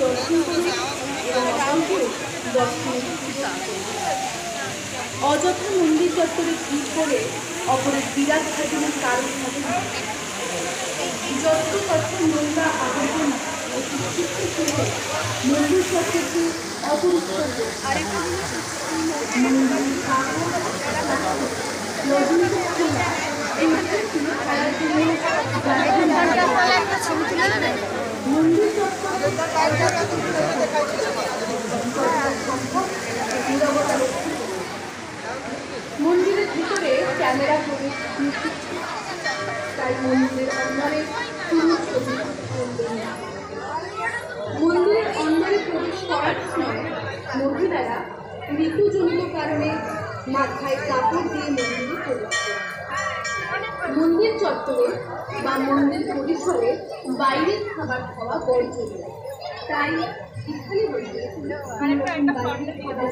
দর্শন করে এবং অপরকে দর্শনে অযথা মন্দির চত্বরে ভিড় করে অপরের বিরাট ঘটনার কারণ হবে যত তথ্য নোংরা আবর্জনা মন্দির চত্বরকে অপরিষ্কার মন্দিরের ভিতরে ক্যামেরা প্রবেশ তাই মন্দিরের অন্দরে কোনো ছবি মন্দিরের অন্দরে প্রবেশ করার সময় মহিলারা ঋতুজনিত কারণে মাথায় কাপড় দিয়ে মন্দিরে প্রবেশ করে। মন্দির চত্বরে বা মন্দির পরিসরে বাইরের খাবার খাওয়া বর্জন, তাই এখানে বসে বাইরের খাবার